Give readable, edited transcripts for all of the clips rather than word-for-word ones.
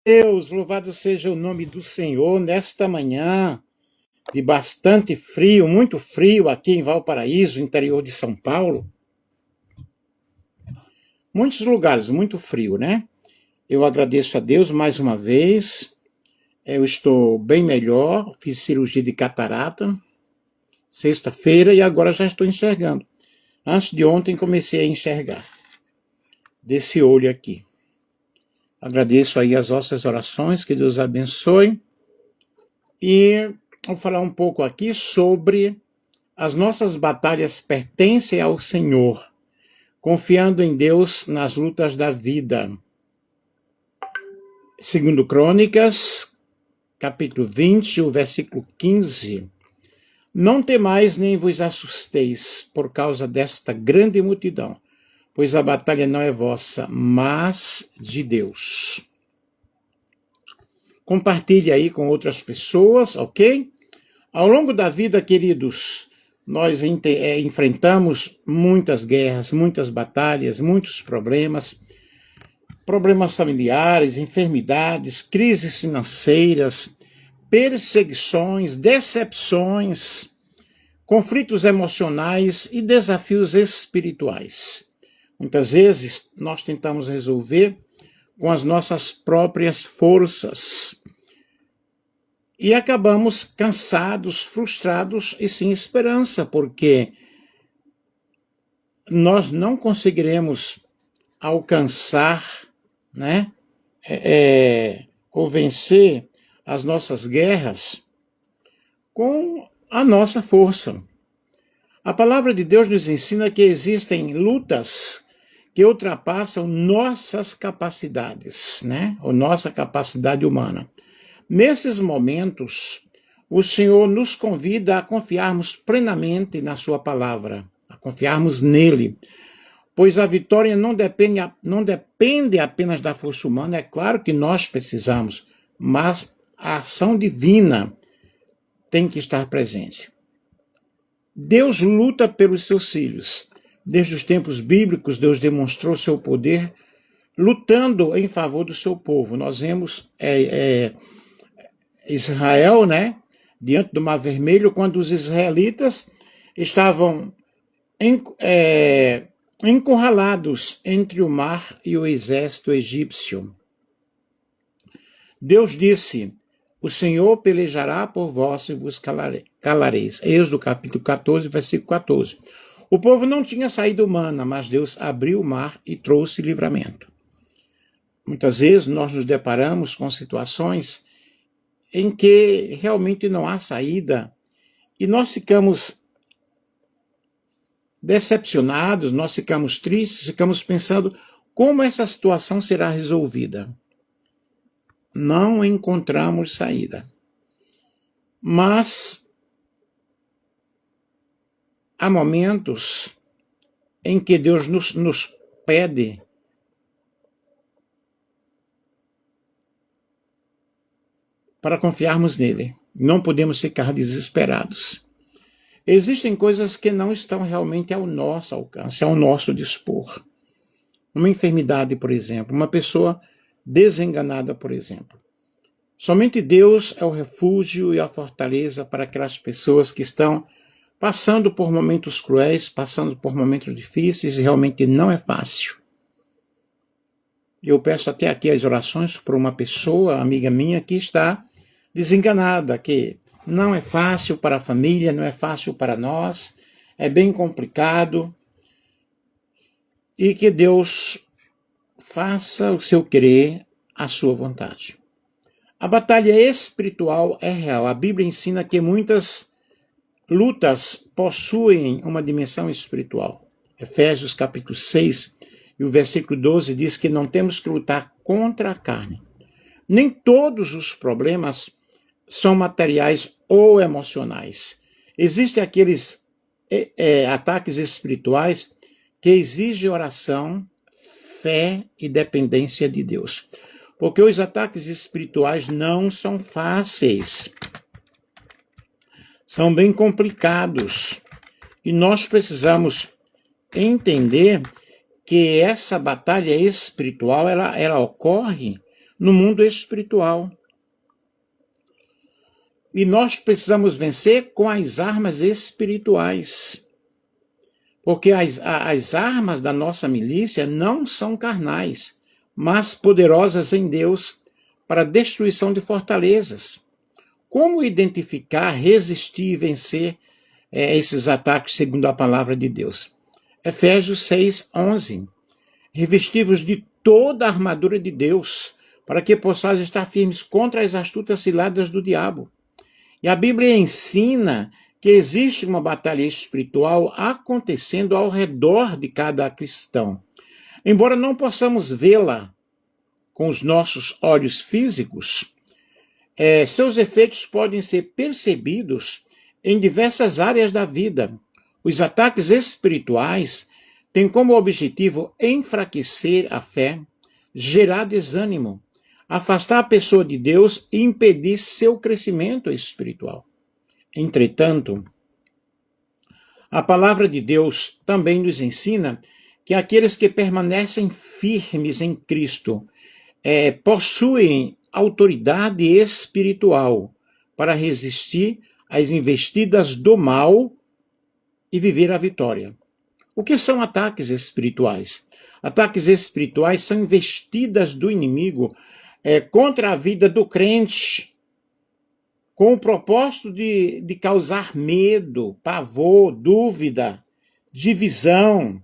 Deus, louvado seja o nome do Senhor nesta manhã de bastante frio, muito frio aqui em Valparaíso, interior de São Paulo. Muitos lugares, muito frio, né? Eu agradeço a Deus mais uma vez. Eu estou bem melhor, fiz cirurgia de catarata, sexta-feira, e agora já estou enxergando. Antes de ontem comecei a enxergar desse olho aqui. Agradeço aí as vossas orações, que Deus abençoe. E vou falar um pouco aqui sobre as nossas batalhas pertencem ao Senhor, confiando em Deus nas lutas da vida. Segundo Crônicas, capítulo 20, o versículo 15. Não temais nem vos assusteis por causa desta grande multidão, pois a batalha não é vossa, mas de Deus. Compartilhe aí com outras pessoas, ok? Ao longo da vida, queridos, nós enfrentamos muitas guerras, muitas batalhas, muitos problemas familiares, enfermidades, crises financeiras, perseguições, decepções, conflitos emocionais e desafios espirituais. Muitas vezes nós tentamos resolver com as nossas próprias forças e acabamos cansados, frustrados e sem esperança, porque nós não conseguiremos alcançar, né, ou vencer as nossas guerras com a nossa força. A palavra de Deus nos ensina que existem lutas que ultrapassam nossas capacidades, né, ou nossa capacidade humana. Nesses momentos, o Senhor nos convida a confiarmos plenamente na sua palavra, a confiarmos nele, pois a vitória não depende apenas da força humana. É claro que nós precisamos, mas a ação divina tem que estar presente. Deus luta pelos seus filhos. Desde os tempos bíblicos, Deus demonstrou seu poder lutando em favor do seu povo. Nós vemos Israel, né, diante do Mar Vermelho, quando os israelitas estavam encurralados entre o mar e o exército egípcio. Deus disse: o Senhor pelejará por vós e vos calareis. Êxodo capítulo 14, versículo 14. O povo não tinha saído mana, mas Deus abriu o mar e trouxe livramento. Muitas vezes nós nos deparamos com situações em que realmente não há saída e nós ficamos decepcionados, nós ficamos tristes, ficamos pensando como essa situação será resolvida. Não encontramos saída. Mas há momentos em que Deus nos pede para confiarmos nele. Não podemos ficar desesperados. Existem coisas que não estão realmente ao nosso alcance, ao nosso dispor. Uma enfermidade, por exemplo, uma pessoa desenganada, por exemplo. Somente Deus é o refúgio e a fortaleza para aquelas pessoas que estão passando por momentos cruéis, passando por momentos difíceis, e realmente não é fácil. Eu peço até aqui as orações por uma pessoa, amiga minha, que está desenganada, que não é fácil para a família, não é fácil para nós, é bem complicado, e que Deus faça o seu querer, a sua vontade. A batalha espiritual é real. A Bíblia ensina que muitas lutas possuem uma dimensão espiritual. Efésios capítulo 6 e o versículo 12 diz que não temos que lutar contra a carne. Nem todos os problemas são materiais ou emocionais. Existem aqueles ataques espirituais que exigem oração, fé e dependência de Deus. Porque os ataques espirituais não são fáceis. São bem complicados. E nós precisamos entender que essa batalha espiritual ela ocorre no mundo espiritual. E nós precisamos vencer com as armas espirituais. Porque as armas da nossa milícia não são carnais, mas poderosas em Deus para a destruição de fortalezas. Como identificar, resistir e vencer esses ataques segundo a palavra de Deus? Efésios 6:11. Revestivos de toda a armadura de Deus, para que possais estar firmes contra as astutas ciladas do diabo. E a Bíblia ensina que existe uma batalha espiritual acontecendo ao redor de cada cristão. Embora não possamos vê-la com os nossos olhos físicos, seus efeitos podem ser percebidos em diversas áreas da vida. Os ataques espirituais têm como objetivo enfraquecer a fé, gerar desânimo, afastar a pessoa de Deus e impedir seu crescimento espiritual. Entretanto, a palavra de Deus também nos ensina que aqueles que permanecem firmes em Cristo possuem autoridade espiritual para resistir às investidas do mal e viver a vitória. O que são ataques espirituais? Ataques espirituais são investidas do inimigo contra a vida do crente, com o propósito de causar medo, pavor, dúvida, divisão,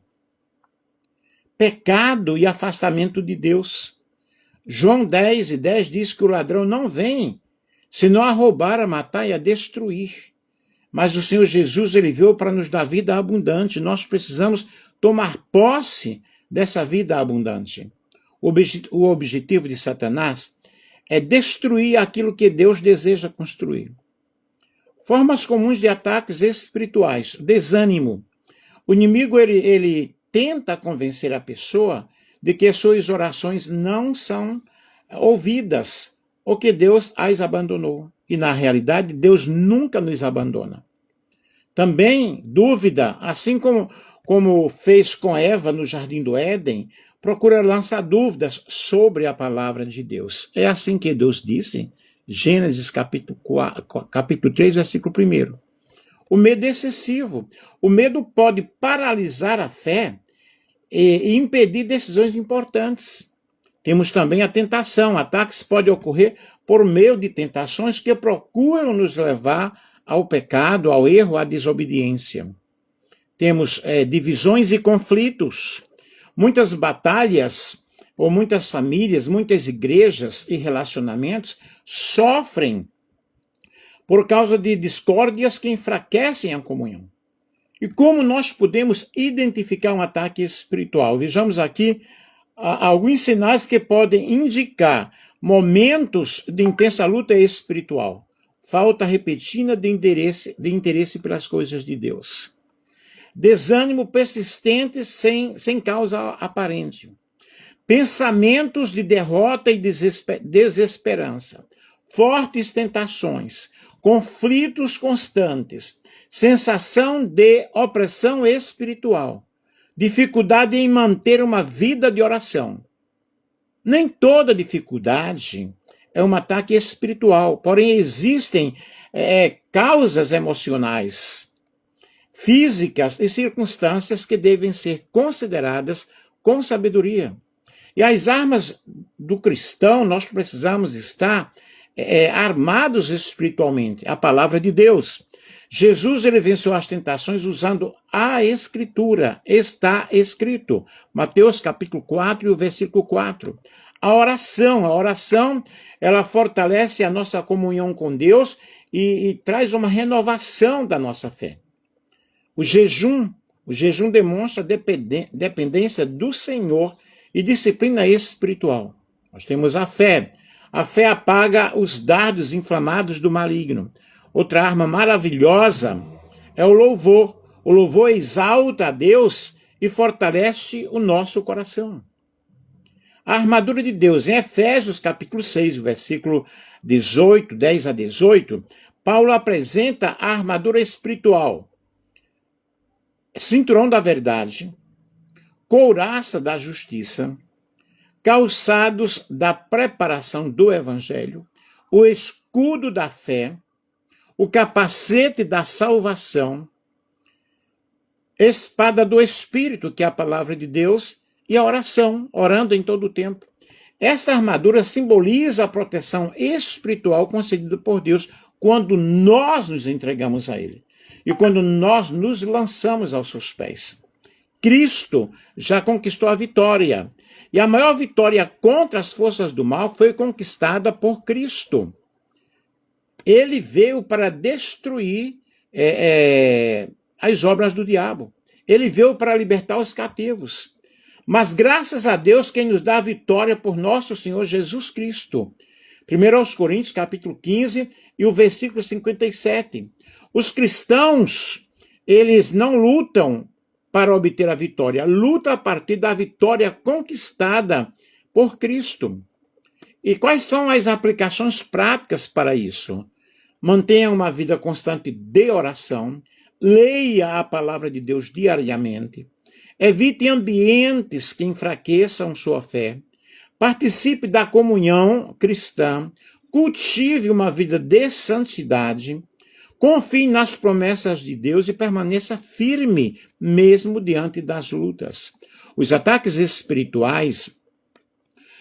pecado e afastamento de Deus. João 10:10 diz que o ladrão não vem senão a roubar, a matar e a destruir. Mas o Senhor Jesus, ele veio para nos dar vida abundante. Nós precisamos tomar posse dessa vida abundante. O objetivo de Satanás é destruir aquilo que Deus deseja construir. Formas comuns de ataques espirituais. Desânimo. O inimigo ele tenta convencer a pessoa de que suas orações não são ouvidas ou que Deus as abandonou. E na realidade, Deus nunca nos abandona. Também dúvida, assim como fez com Eva no Jardim do Éden, procura lançar dúvidas sobre a palavra de Deus. É assim que Deus disse, Gênesis capítulo 3, versículo 1. O medo excessivo. O medo pode paralisar a fé e impedir decisões importantes. Temos também a tentação. Ataques podem ocorrer por meio de tentações que procuram nos levar ao pecado, ao erro, à desobediência. Temos divisões e conflitos. Muitas batalhas, ou muitas famílias, muitas igrejas e relacionamentos sofrem por causa de discórdias que enfraquecem a comunhão. E como nós podemos identificar um ataque espiritual? Vejamos aqui alguns sinais que podem indicar momentos de intensa luta espiritual. Falta repentina de interesse pelas coisas de Deus. Desânimo persistente sem causa aparente. Pensamentos de derrota e desesperança. Fortes tentações. Conflitos constantes. Sensação de opressão espiritual. Dificuldade em manter uma vida de oração. Nem toda dificuldade é um ataque espiritual, porém existem causas emocionais, físicas e circunstâncias que devem ser consideradas com sabedoria. E as armas do cristão, nós precisamos estar armados espiritualmente, a palavra de Deus. Jesus ele venceu as tentações usando a Escritura, está escrito. Mateus capítulo 4 e o versículo 4. A oração, ela fortalece a nossa comunhão com Deus e traz uma renovação da nossa fé. O jejum demonstra dependência do Senhor e disciplina espiritual. Nós temos a fé. A fé apaga os dardos inflamados do maligno. Outra arma maravilhosa é o louvor. O louvor exalta a Deus e fortalece o nosso coração. A armadura de Deus, em Efésios capítulo 6, versículo 10 a 18, Paulo apresenta a armadura espiritual. Cinturão da verdade, couraça da justiça, calçados da preparação do Evangelho, o escudo da fé, o capacete da salvação, espada do Espírito, que é a palavra de Deus, e a oração, orando em todo o tempo. Esta armadura simboliza a proteção espiritual concedida por Deus quando nós nos entregamos a Ele e quando nós nos lançamos aos seus pés. Cristo já conquistou a vitória, e a maior vitória contra as forças do mal foi conquistada por Cristo. Ele veio para destruir as obras do diabo. Ele veio para libertar os cativos. Mas graças a Deus, quem nos dá a vitória por nosso Senhor Jesus Cristo. 1 Coríntios, capítulo 15, e o versículo 57. Os cristãos, eles não lutam para obter a vitória, lutam a partir da vitória conquistada por Cristo. E quais são as aplicações práticas para isso? Mantenha uma vida constante de oração, leia a palavra de Deus diariamente, evite ambientes que enfraqueçam sua fé, participe da comunhão cristã, cultive uma vida de santidade, confie nas promessas de Deus e permaneça firme, mesmo diante das lutas. Os ataques espirituais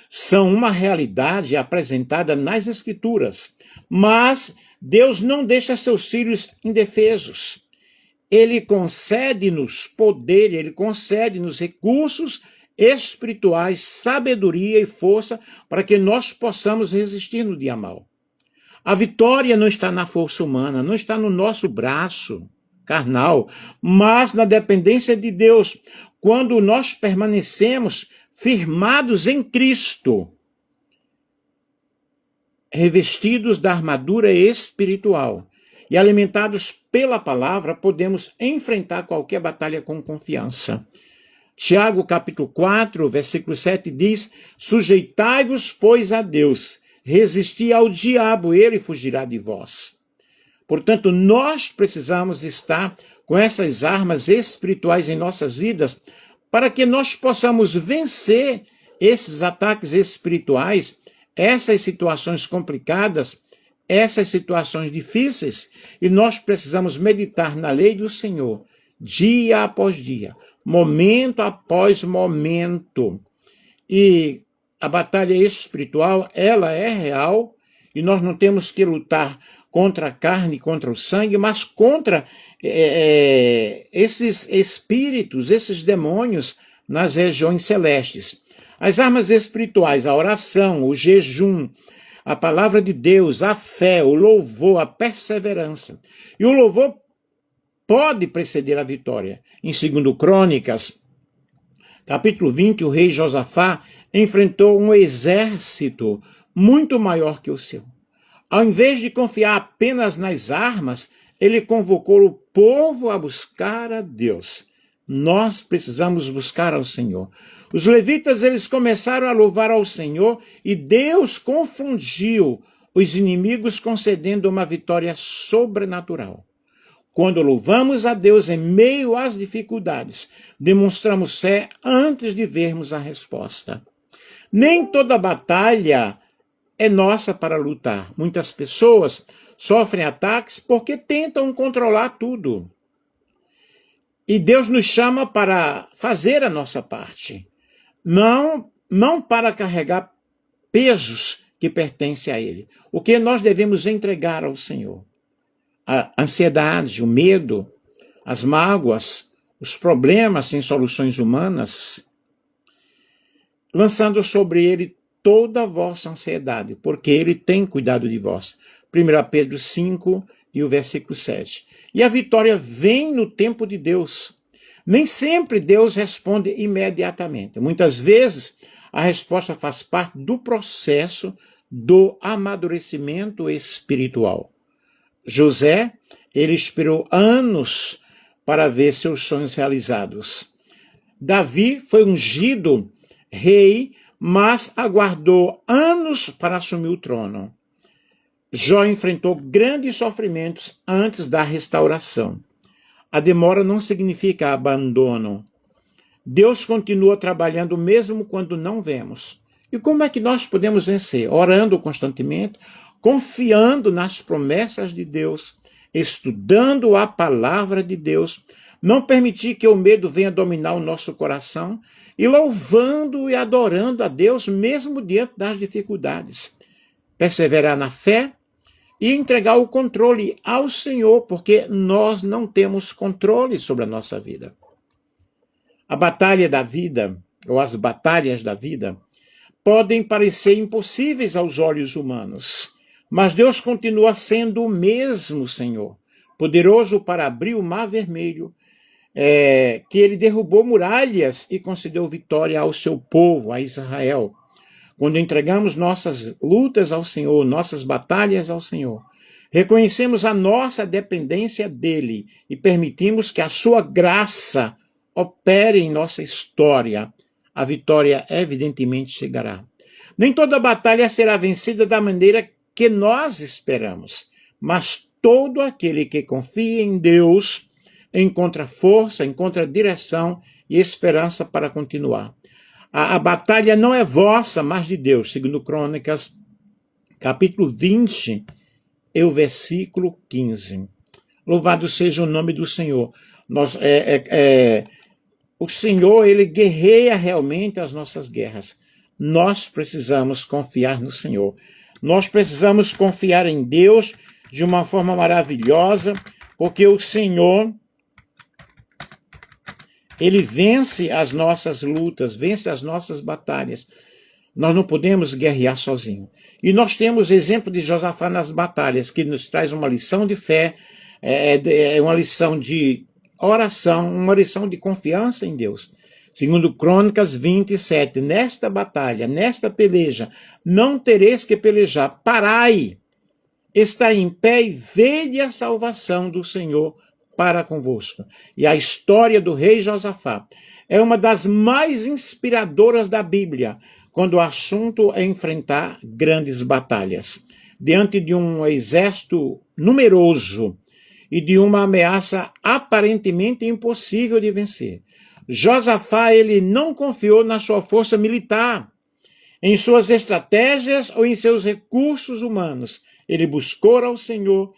são uma realidade apresentada nas Escrituras, mas Deus não deixa seus filhos indefesos. Ele concede-nos poder, ele concede-nos recursos espirituais, sabedoria e força para que nós possamos resistir no dia mau. A vitória não está na força humana, não está no nosso braço carnal, mas na dependência de Deus. Quando nós permanecemos firmados em Cristo, revestidos da armadura espiritual e alimentados pela palavra, podemos enfrentar qualquer batalha com confiança. Tiago, capítulo 4, versículo 7 diz: sujeitai-vos, pois, a Deus, resisti ao diabo, ele fugirá de vós. Portanto, nós precisamos estar com essas armas espirituais em nossas vidas para que nós possamos vencer esses ataques espirituais, essas situações complicadas, essas situações difíceis, e nós precisamos meditar na lei do Senhor, dia após dia, momento após momento. E a batalha espiritual, ela é real, e nós não temos que lutar contra a carne, contra o sangue, mas contra esses espíritos, esses demônios nas regiões celestes. As armas espirituais, a oração, o jejum, a palavra de Deus, a fé, o louvor, a perseverança. E o louvor pode preceder a vitória. Em 2 Crônicas, capítulo 20, o rei Josafá enfrentou um exército muito maior que o seu. Ao invés de confiar apenas nas armas, ele convocou o povo a buscar a Deus. Nós precisamos buscar ao Senhor. Os levitas, eles começaram a louvar ao Senhor e Deus confundiu os inimigos, concedendo uma vitória sobrenatural. Quando louvamos a Deus em meio às dificuldades, demonstramos fé antes de vermos a resposta. Nem toda batalha é nossa para lutar. Muitas pessoas sofrem ataques porque tentam controlar tudo. E Deus nos chama para fazer a nossa parte. Não para carregar pesos que pertencem a Ele. O que nós devemos entregar ao Senhor? A ansiedade, o medo, as mágoas, os problemas sem soluções humanas, lançando sobre Ele toda a vossa ansiedade, porque Ele tem cuidado de vós. 1 Pedro 5 e o versículo 7. E a vitória vem no tempo de Deus. Nem sempre Deus responde imediatamente. Muitas vezes a resposta faz parte do processo do amadurecimento espiritual. José, ele esperou anos para ver seus sonhos realizados. Davi foi ungido rei, mas aguardou anos para assumir o trono. Jó enfrentou grandes sofrimentos antes da restauração. A demora não significa abandono. Deus continua trabalhando mesmo quando não vemos. E como é que nós podemos vencer? Orando constantemente, confiando nas promessas de Deus, estudando a palavra de Deus, não permitir que o medo venha dominar o nosso coração e louvando e adorando a Deus mesmo diante das dificuldades. Perseverar na fé e entregar o controle ao Senhor, porque nós não temos controle sobre a nossa vida. A batalha da vida, ou as batalhas da vida, podem parecer impossíveis aos olhos humanos, mas Deus continua sendo o mesmo Senhor, poderoso para abrir o mar vermelho, que ele derrubou muralhas e concedeu vitória ao seu povo, a Israel. Quando entregamos nossas lutas ao Senhor, nossas batalhas ao Senhor, reconhecemos a nossa dependência dele e permitimos que a sua graça opere em nossa história, a vitória evidentemente chegará. Nem toda batalha será vencida da maneira que nós esperamos, mas todo aquele que confia em Deus encontra força, encontra direção e esperança para continuar. A batalha não é vossa, mas de Deus, segundo Crônicas, capítulo 20, e o versículo 15. Louvado seja o nome do Senhor. O Senhor, ele guerreia realmente as nossas guerras. Nós precisamos confiar no Senhor. Nós precisamos confiar em Deus de uma forma maravilhosa, porque o Senhor, ele vence as nossas lutas, vence as nossas batalhas. Nós não podemos guerrear sozinhos. E nós temos exemplo de Josafá nas batalhas, que nos traz uma lição de fé, uma lição de oração, uma lição de confiança em Deus. Segundo Crônicas 27, nesta batalha, nesta peleja, não tereis que pelejar, parai, está em pé e vede a salvação do Senhor para convosco. E a história do rei Josafá é uma das mais inspiradoras da Bíblia, quando o assunto é enfrentar grandes batalhas. Diante de um exército numeroso e de uma ameaça aparentemente impossível de vencer, Josafá, ele não confiou na sua força militar, em suas estratégias ou em seus recursos humanos. Ele buscou ao Senhor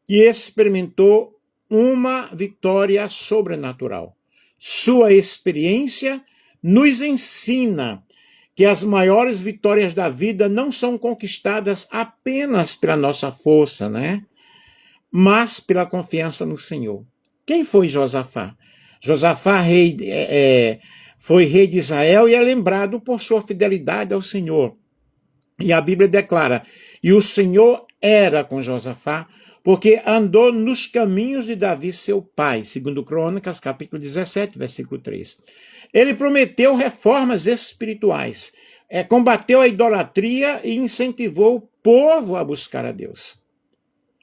e experimentou uma vitória sobrenatural. Sua experiência nos ensina que as maiores vitórias da vida não são conquistadas apenas pela nossa força, né? Mas pela confiança no Senhor. Quem foi Josafá? Josafá foi rei de Israel e é lembrado por sua fidelidade ao Senhor. E a Bíblia declara, e o Senhor era com Josafá, porque andou nos caminhos de Davi, seu pai, segundo Crônicas, capítulo 17, versículo 3. Ele prometeu reformas espirituais, combateu a idolatria e incentivou o povo a buscar a Deus.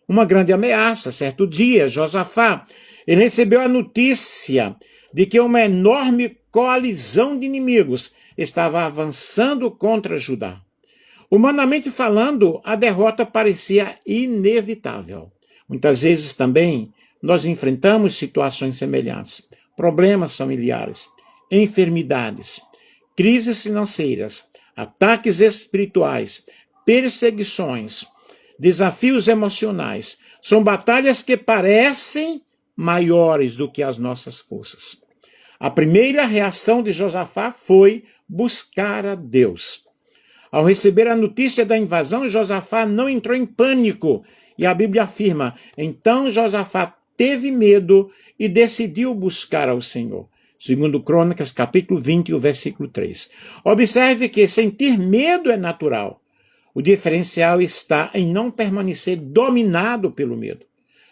Uma grande ameaça, certo dia, Josafá, ele recebeu a notícia de que uma enorme coalizão de inimigos estava avançando contra Judá. Humanamente falando, a derrota parecia inevitável. Muitas vezes também nós enfrentamos situações semelhantes, problemas familiares, enfermidades, crises financeiras, ataques espirituais, perseguições, desafios emocionais. São batalhas que parecem maiores do que as nossas forças. A primeira reação de Josafá foi buscar a Deus. Ao receber a notícia da invasão, Josafá não entrou em pânico. E a Bíblia afirma, então Josafá teve medo e decidiu buscar ao Senhor. Segundo Crônicas, capítulo 20, o versículo 3. Observe que sentir medo é natural. O diferencial está em não permanecer dominado pelo medo.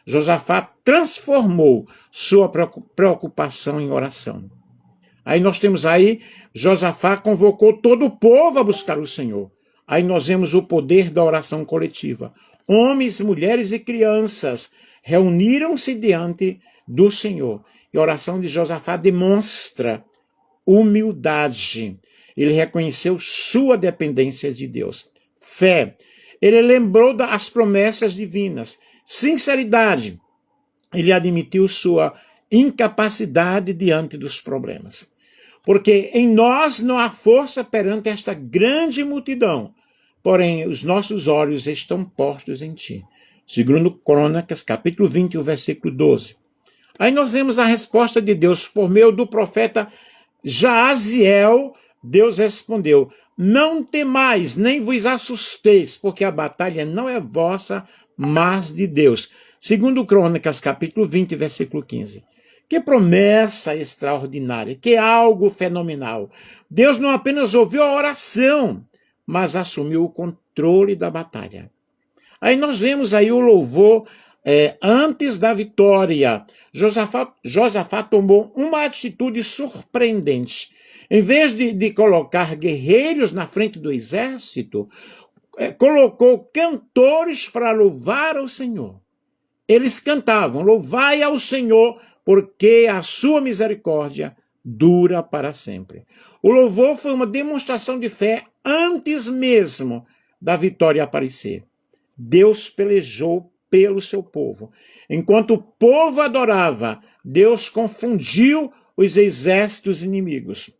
Josafá transformou sua preocupação em oração. Aí nós temos aí, Josafá convocou todo o povo a buscar o Senhor. Aí nós vemos o poder da oração coletiva. Homens, mulheres e crianças reuniram-se diante do Senhor. E a oração de Josafá demonstra humildade. Ele reconheceu sua dependência de Deus. Fé. Ele lembrou das promessas divinas. Sinceridade. Ele admitiu sua incapacidade diante dos problemas. porque em nós não há força perante esta grande multidão, porém os nossos olhos estão postos em ti. Segundo Crônicas, capítulo 20, o versículo 12. Aí nós vemos a resposta de Deus por meio do profeta Jaaziel. Deus respondeu: não temais, nem vos assusteis, porque a batalha não é vossa, mas de Deus. Segundo Crônicas, capítulo 20, versículo 15. Que promessa extraordinária, que algo fenomenal. Deus não apenas ouviu a oração, mas assumiu o controle da batalha. Aí nós vemos aí o louvor antes da vitória. Josafá tomou uma atitude surpreendente. Em vez de colocar guerreiros na frente do exército, colocou cantores para louvar ao Senhor. Eles cantavam: louvai ao Senhor, porque a sua misericórdia dura para sempre. O louvor foi uma demonstração de fé antes mesmo da vitória aparecer. Deus pelejou pelo seu povo. Enquanto o povo adorava, Deus confundiu os exércitos inimigos.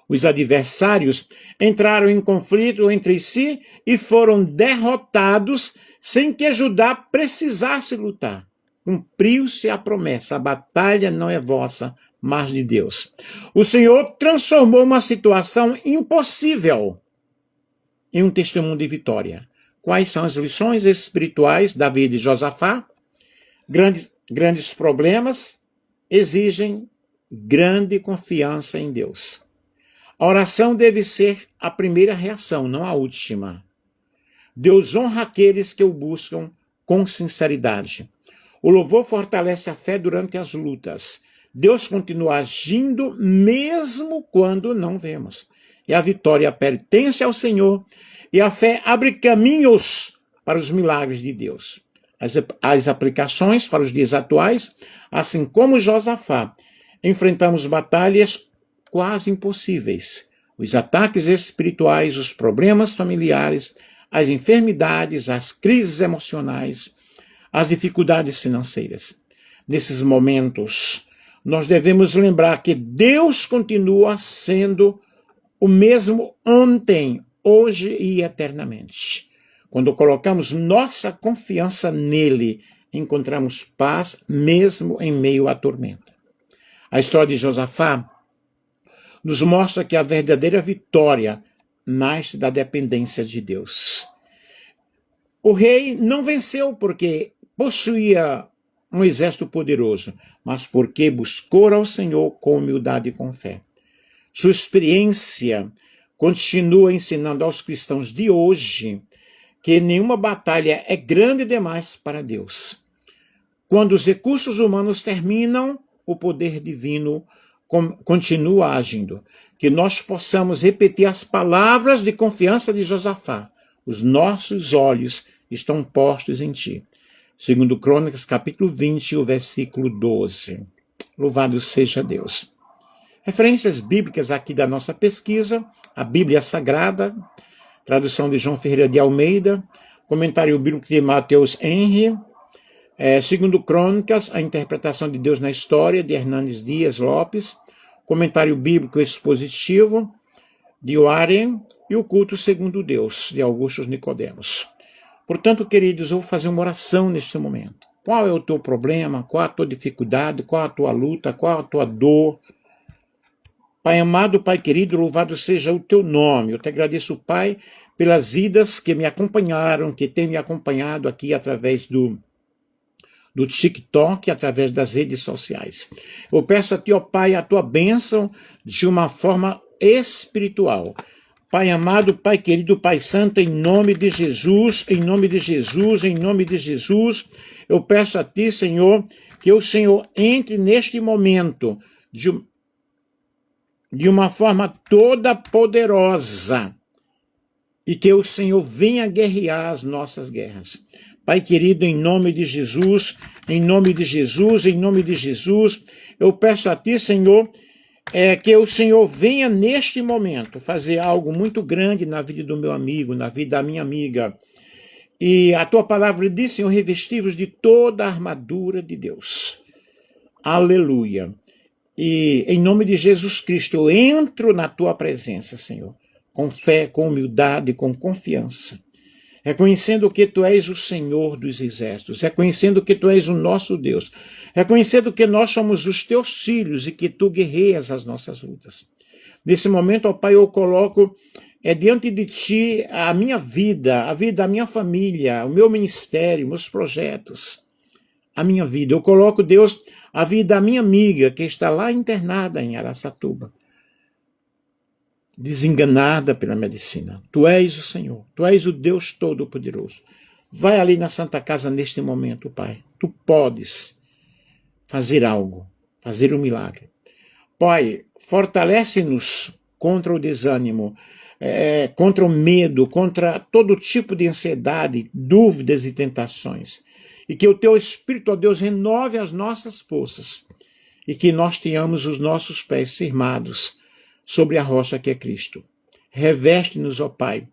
Os adversários entraram em conflito entre si e foram derrotados sem que Judá precisasse lutar. Cumpriu-se a promessa: a batalha não é vossa, mas de Deus. O Senhor transformou uma situação impossível em um testemunho de vitória. Quais são as lições espirituais da vida de Josafá? Grandes problemas exigem grande confiança em Deus. A oração deve ser a primeira reação, não a última. Deus honra aqueles que o buscam com sinceridade. O louvor fortalece a fé durante as lutas. Deus continua agindo mesmo quando não vemos. E a vitória pertence ao Senhor, e a fé abre caminhos para os milagres de Deus. As aplicações para os dias atuais: assim como Josafá, enfrentamos batalhas quase impossíveis. Os ataques espirituais, os problemas familiares, as enfermidades, as crises emocionais, as dificuldades financeiras. Nesses momentos, nós devemos lembrar que Deus continua sendo o mesmo ontem, hoje e eternamente. Quando colocamos nossa confiança nele, encontramos paz mesmo em meio à tormenta. A história de Josafá nos mostra que a verdadeira vitória nasce da dependência de Deus. O rei não venceu porque possuía um exército poderoso, mas porque buscou ao Senhor com humildade e com fé. Sua experiência continua ensinando aos cristãos de hoje que nenhuma batalha é grande demais para Deus. Quando os recursos humanos terminam, o poder divino continua agindo. Que nós possamos repetir as palavras de confiança de Josafá: os nossos olhos estão postos em ti. Segundo Crônicas, capítulo 20, o versículo 12. Louvado seja Deus. Referências bíblicas aqui da nossa pesquisa: a Bíblia Sagrada, tradução de João Ferreira de Almeida, comentário bíblico de Mateus Henry, segundo Crônicas, a interpretação de Deus na história, de Hernandes Dias Lopes, comentário bíblico expositivo, de Warren, e o culto segundo Deus, de Augusto Nicodemos. Portanto, queridos, eu vou fazer uma oração neste momento. Qual é o teu problema? Qual a tua dificuldade? Qual a tua luta? Qual a tua dor? Pai amado, Pai querido, louvado seja o teu nome. Eu te agradeço, Pai, pelas vidas que me acompanharam, que têm me acompanhado aqui através do TikTok, através das redes sociais. Eu peço a ti, ó Pai, a tua bênção de uma forma espiritual. Pai amado, Pai querido, Pai santo, em nome de Jesus, em nome de Jesus, em nome de Jesus, eu peço a ti, Senhor, que o Senhor entre neste momento de uma forma toda poderosa e que o Senhor venha guerrear as nossas guerras. Pai querido, em nome de Jesus, em nome de Jesus, em nome de Jesus, eu peço a ti, Senhor, que o Senhor venha neste momento fazer algo muito grande na vida do meu amigo, na vida da minha amiga. E a tua palavra diz, Senhor, revesti-vos de toda a armadura de Deus. Aleluia. E em nome de Jesus Cristo, eu entro na tua presença, Senhor, com fé, com humildade, com confiança, reconhecendo que tu és o Senhor dos exércitos, reconhecendo que tu és o nosso Deus, reconhecendo que nós somos os teus filhos e que tu guerreias as nossas lutas. Nesse momento, ó Pai, eu coloco diante de ti a minha vida, a vida da minha família, o meu ministério, meus projetos, a minha vida. Eu coloco, Deus, a vida da minha amiga que está lá internada em Araçatuba, desenganada pela medicina. Tu és o Senhor, tu és o Deus Todo-Poderoso. Vai ali na Santa Casa neste momento, Pai. Tu podes fazer algo, fazer um milagre. Pai, fortalece-nos contra o desânimo, contra o medo, contra todo tipo de ansiedade, dúvidas e tentações. E que o teu Espírito, ó Deus, renove as nossas forças e que nós tenhamos os nossos pés firmados sobre a rocha que é Cristo. Reveste-nos, ó Pai,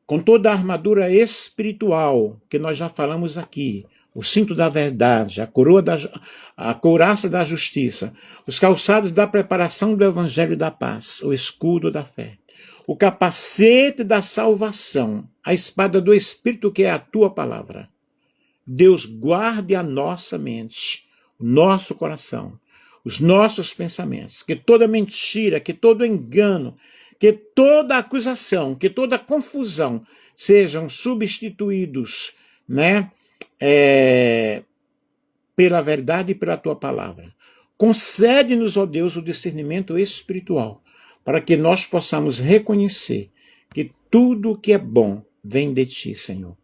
com toda a armadura espiritual que nós já falamos aqui, o cinto da verdade, a couraça da justiça, os calçados da preparação do evangelho da paz, o escudo da fé, o capacete da salvação, a espada do Espírito que é a tua palavra. Deus, guarde a nossa mente, o nosso coração, os nossos pensamentos, que toda mentira, que todo engano, que toda acusação, que toda confusão sejam substituídos, pela verdade e pela tua palavra. Concede-nos, ó Deus, o discernimento espiritual, para que nós possamos reconhecer que tudo o que é bom vem de ti, Senhor.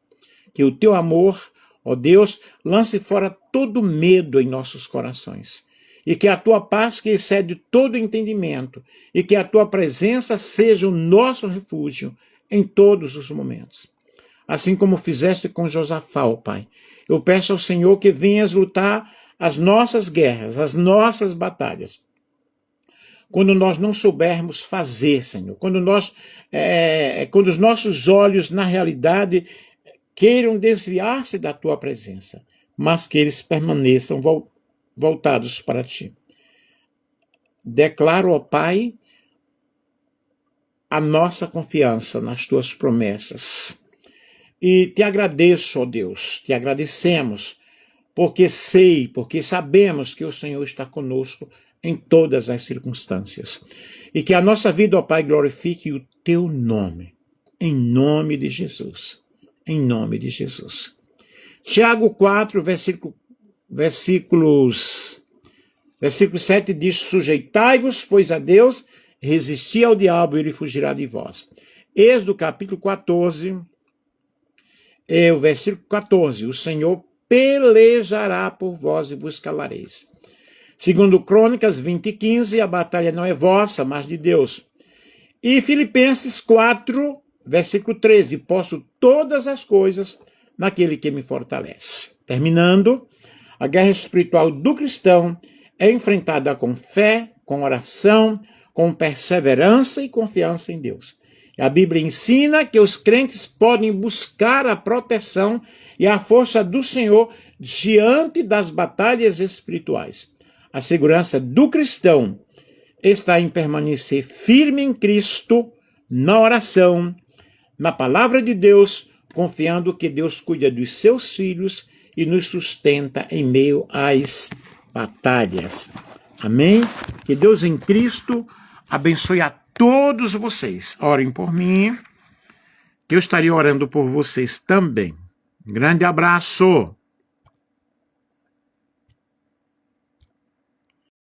Que o teu amor, ó Deus, lance fora todo medo em nossos corações. E que a tua paz, que excede todo entendimento, e que a tua presença seja o nosso refúgio em todos os momentos. Assim como fizeste com Josafá, ó Pai. Eu peço ao Senhor que venhas lutar as nossas guerras, as nossas batalhas. Quando nós não soubermos fazer, Senhor, quando os nossos olhos, na realidade, queiram desviar-se da tua presença, mas que eles permaneçam voltados para ti. Declaro, ó Pai, a nossa confiança nas tuas promessas. E te agradeço, ó Deus, te agradecemos, porque sabemos que o Senhor está conosco em todas as circunstâncias. E que a nossa vida, ó Pai, glorifique o teu nome, em nome de Jesus. Em nome de Jesus. Tiago 4, versículo 7 diz: sujeitai-vos, pois, a Deus, resisti ao diabo e ele fugirá de vós. Êxodo capítulo 14, o versículo 14: o Senhor pelejará por vós e vos calareis. Segundo Crônicas 20:15, a batalha não é vossa, mas de Deus. E Filipenses 4, versículo 13: posso todas as coisas naquele que me fortalece. Terminando, a guerra espiritual do cristão é enfrentada com fé, com oração, com perseverança e confiança em Deus. A Bíblia ensina que os crentes podem buscar a proteção e a força do Senhor diante das batalhas espirituais. A segurança do cristão está em permanecer firme em Cristo, na oração, na palavra de Deus, confiando que Deus cuida dos seus filhos e nos sustenta em meio às batalhas. Amém? Que Deus em Cristo abençoe a todos vocês. Orem por mim, que eu estaria orando por vocês também. Um grande abraço.